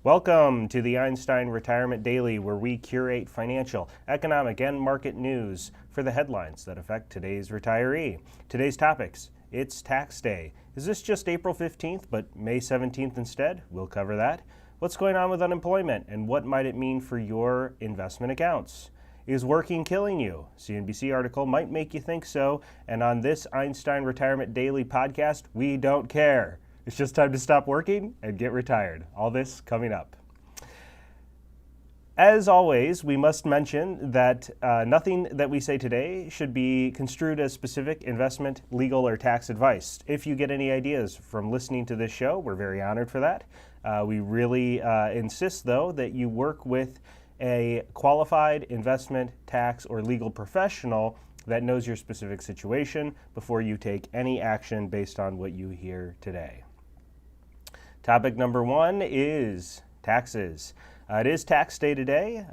Welcome to the Einstein Retirement Daily, where we curate financial, economic, and market news for the headlines that affect today's retiree. Today's topics: it's tax day. Is this just April 15th, but May 17th instead? We'll cover that. What's going on with unemployment, and what might it mean for your investment accounts? Is working killing you? CNBC article might make you think so. And on this Einstein Retirement Daily podcast, we don't care. It's just time to stop working and get retired. All this coming up. As always, we must mention that nothing that we say today should be construed as specific investment, legal, or tax advice. If you get any ideas from listening to this show, we're very honored for that. We really insist, though, that you work with a qualified investment, tax, or legal professional that knows your specific situation before you take any action based on what you hear today. Topic number one is taxes. It is tax day today,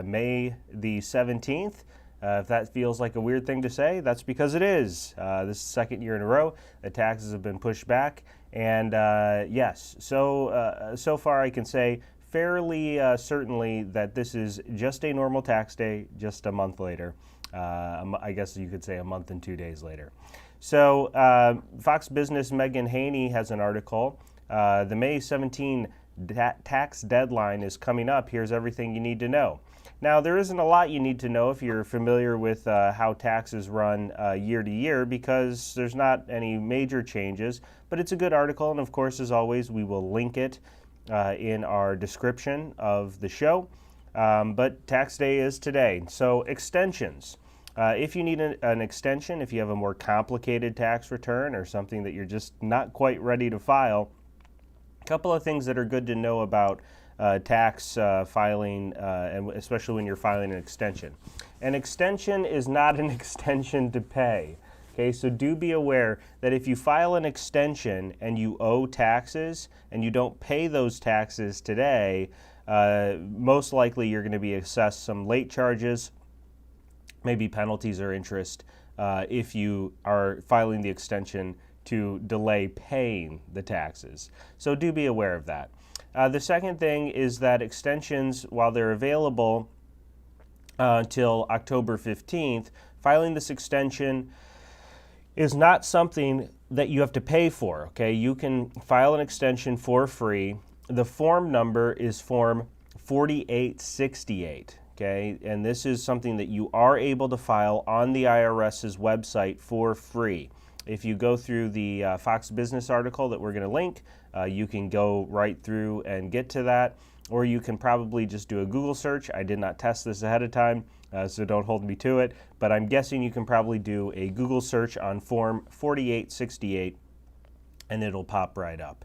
May the 17th. If that feels like a weird thing to say, that's because it is. This is the second year in a row that taxes have been pushed back. And yes, so far I can say fairly certainly that this is just a normal tax day, just a month later. I guess you could say a month and 2 days later. So Fox Business Megan Haney has an article. The May 17 tax deadline is coming up. Here's everything you need to know. Now, there isn't a lot you need to know if you're familiar with how taxes run year to year, because there's not any major changes, but it's a good article, and of course, as always, we will link it in our description of the show. But tax day is today. So extensions. If you need an extension, if you have a more complicated tax return or something that you're just not quite ready to file, a couple of things that are good to know about tax filing, and especially when you're filing an extension. An extension is not an extension to pay. Okay, so do be aware that if you file an extension and you owe taxes and you don't pay those taxes today, most likely you're going to be assessed some late charges, maybe penalties or interest, if you are filing the extension to delay paying the taxes. So do be aware of that. The second thing is that extensions, while they're available until October 15th, filing this extension is not something that you have to pay for. Okay, you can file an extension for free. The form number is form 4868. Okay, and this is something that you are able to file on the IRS's website for free. If you go through the Fox Business article that we're going to link, you can go right through and get to that, or you can probably just do a Google search. I did not test this ahead of time, so don't hold me to it, but I'm guessing you can probably do a Google search on Form 4868, and it'll pop right up.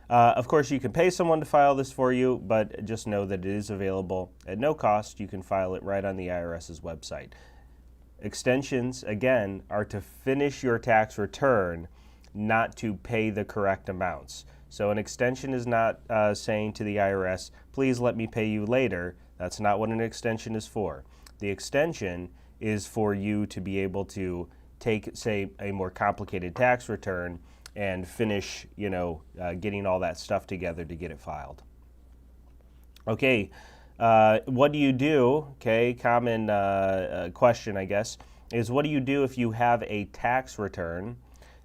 Of course, you can pay someone to file this for you, but just know that it is available at no cost. You can file it right on the IRS's website. Extensions, again, are to finish your tax return, not to pay the correct amounts. So an extension is not saying to the IRS, please let me pay you later. That's not what an extension is for. The extension is for you to be able to take, say, a more complicated tax return and finish, getting all that stuff together to get it filed. Okay. What do you do? Okay, common question, I guess, is what do you do if you have a tax return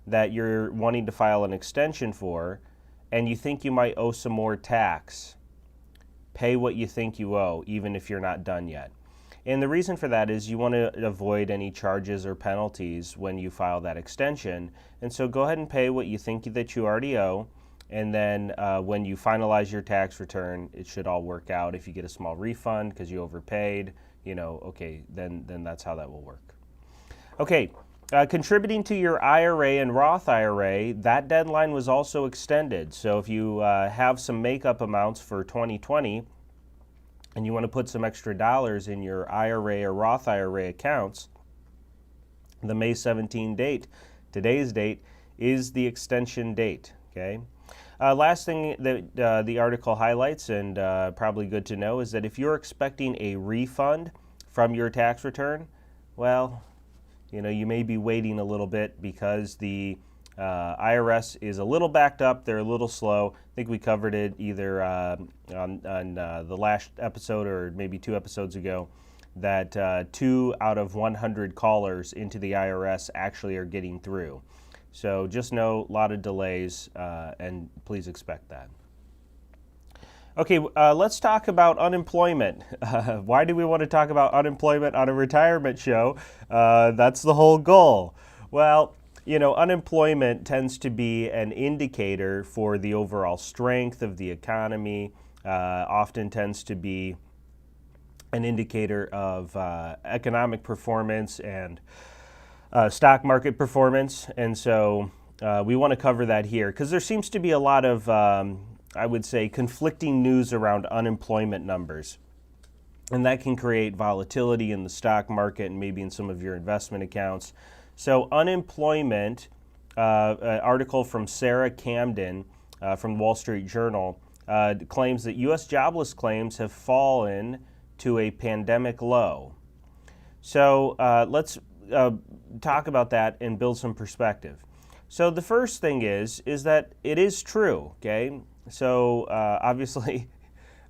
that you're wanting to file an extension for and you think you might owe some more tax? Pay what you think you owe, even if you're not done yet. And the reason for that is you want to avoid any charges or penalties when you file that extension. And so go ahead and pay what you think that you already owe. And then when you finalize your tax return, it should all work out. If you get a small refund because you overpaid, okay, then that's how that will work. Okay, contributing to your IRA and Roth IRA, that deadline was also extended. So if you have some makeup amounts for 2020 and you want to put some extra dollars in your IRA or Roth IRA accounts, the May 17 date, today's date, is the extension date, okay? Last thing that the article highlights, and probably good to know, is that if you're expecting a refund from your tax return, well, you may be waiting a little bit because the IRS is a little backed up. They're a little slow. I think we covered it either on the last episode or maybe 2 episodes ago, that 2 out of 100 callers into the IRS actually are getting through. So just know a lot of delays, and please expect that. Okay, let's talk about unemployment. Why do we want to talk about unemployment on a retirement show? That's the whole goal. Well, you know, unemployment tends to be an indicator for the overall strength of the economy, often tends to be an indicator of economic performance and stock market performance. And so we want to cover that here because there seems to be a lot of, I would say, conflicting news around unemployment numbers. And that can create volatility in the stock market and maybe in some of your investment accounts. So unemployment, an article from Sarah Camden from the Wall Street Journal claims that U.S. jobless claims have fallen to a pandemic low. So let's talk about that and build some perspective. So the first thing is that it is true, okay? So obviously,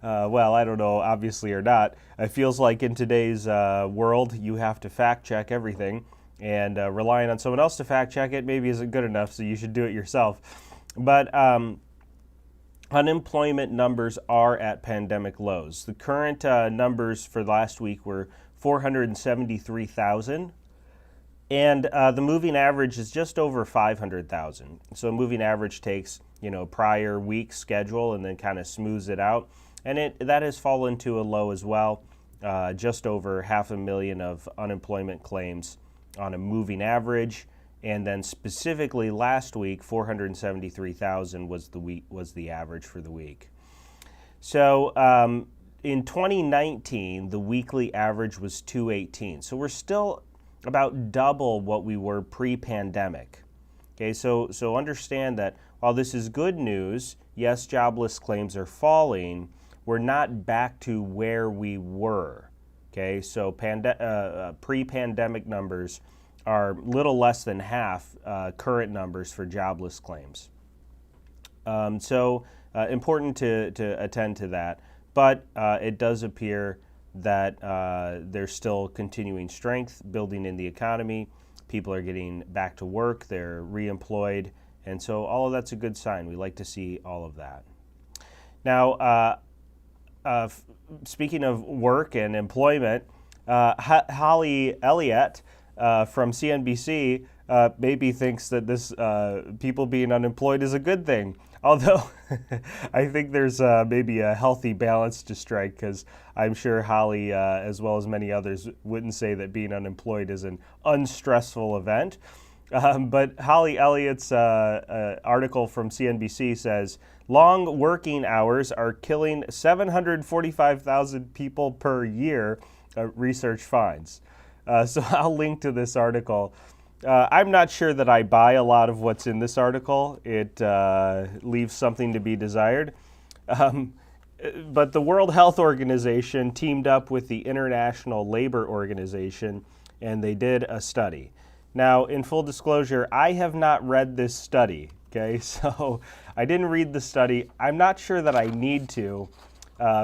well, I don't know, obviously or not, it feels like in today's world you have to fact check everything. And relying on someone else to fact check it maybe isn't good enough, so you should do it yourself. But unemployment numbers are at pandemic lows. The current numbers for last week were 473,000, and the moving average is just over 500,000. So a moving average takes, you know, prior week schedule and then kind of smooths it out, and that has fallen to a low as well, just over 500,000 of unemployment claims on a moving average, and then specifically last week, 473,000 was the average for the week. So in 2019, the weekly average was 218. So we're still about double what we were pre-pandemic. Okay, so understand that while this is good news, yes, jobless claims are falling, we're not back to where we were. Okay, so pre-pandemic numbers are little less than half current numbers for jobless claims. So important to attend to that, but it does appear that there's still continuing strength building in the economy. People are getting back to work, they're reemployed, and so all of that's a good sign. We like to see all of that. Now, speaking of work and employment, Holly Elliott from CNBC maybe thinks that this people being unemployed is a good thing. Although I think there's maybe a healthy balance to strike, because I'm sure Holly, as well as many others, wouldn't say that being unemployed is an unstressful event. But Holly Elliott's article from CNBC says, long working hours are killing 745,000 people per year, research finds. So I'll link to this article. I'm not sure that I buy a lot of what's in this article. It leaves something to be desired. But the World Health Organization teamed up with the International Labor Organization, and they did a study. Now, in full disclosure, I have not read this study, okay? So I didn't read the study. I'm not sure that I need to,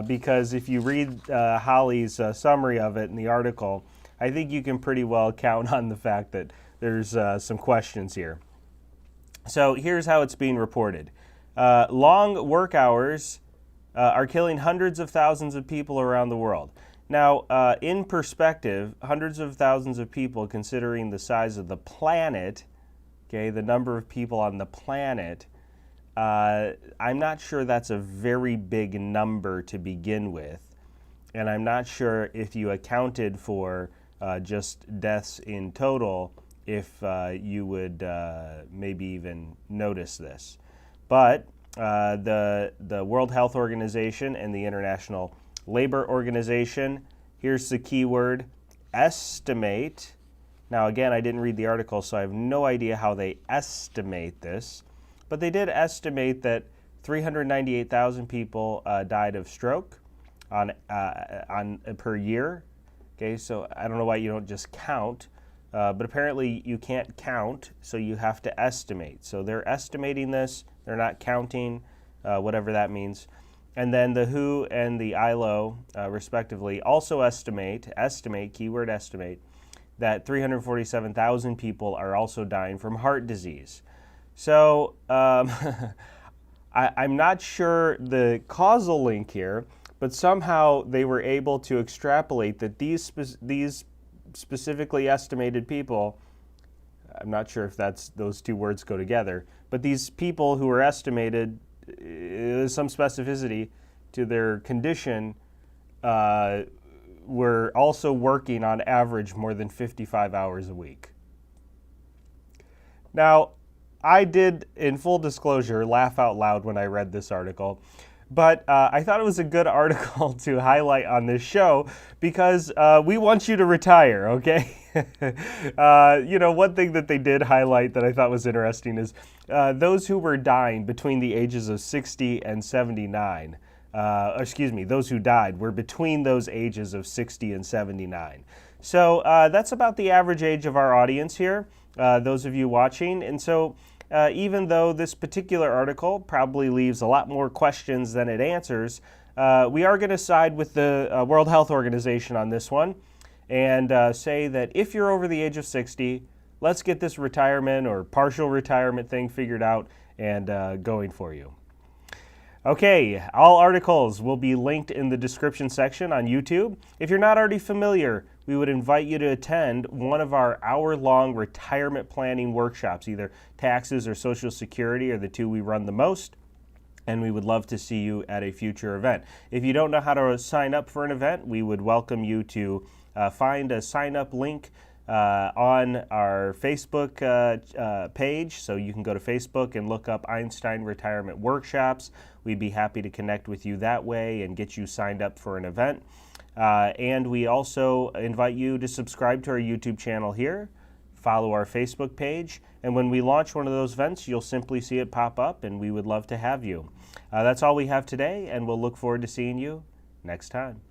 because if you read Holly's summary of it in the article, I think you can pretty well count on the fact that there's some questions here. So here's how it's being reported. Long work hours are killing hundreds of thousands of people around the world. Now, in perspective, hundreds of thousands of people, considering the size of the planet, okay, the number of people on the planet, I'm not sure that's a very big number to begin with. And I'm not sure if you accounted for just deaths in total, if you would maybe even notice this. But the World Health Organization and the International Labor Organization, here's the key word, estimate. Now again, I didn't read the article, so I have no idea how they estimate this, but they did estimate that 398,000 people died of stroke on per year. Okay, so I don't know why you don't just count but apparently you can't count, so you have to estimate. So they're estimating this, they're not counting, whatever that means. And then the WHO and the ILO, respectively, also estimate, keyword estimate, that 347,000 people are also dying from heart disease. So I'm not sure the causal link here, but somehow they were able to extrapolate that these specifically estimated people, I'm not sure if those two words go together, but these people who are estimated, some specificity to their condition, were also working on average more than 55 hours a week. Now, I did, in full disclosure, laugh out loud when I read this article, but I thought it was a good article to highlight on this show because we want you to retire, okay? One thing that they did highlight that I thought was interesting is those who were dying between the ages of 60 and 79. Those who died were between those ages of 60 and 79. So that's about the average age of our audience here, those of you watching. And so even though this particular article probably leaves a lot more questions than it answers, we are going to side with the World Health Organization on this one and say that if you're over the age of 60, let's get this retirement or partial retirement thing figured out and going for you. Okay, all articles will be linked in the description section on YouTube. If you're not already familiar, we would invite you to attend one of our hour-long retirement planning workshops. Either taxes or Social Security are the two we run the most, and we would love to see you at a future event. If you don't know how to sign up for an event, we would welcome you to find a sign-up link on our Facebook page. So you can go to Facebook and look up Einstein Retirement Workshops. We'd be happy to connect with you that way and get you signed up for an event. And we also invite you to subscribe to our YouTube channel here, follow our Facebook page, and when we launch one of those events, you'll simply see it pop up, and we would love to have you. That's all we have today, and we'll look forward to seeing you next time.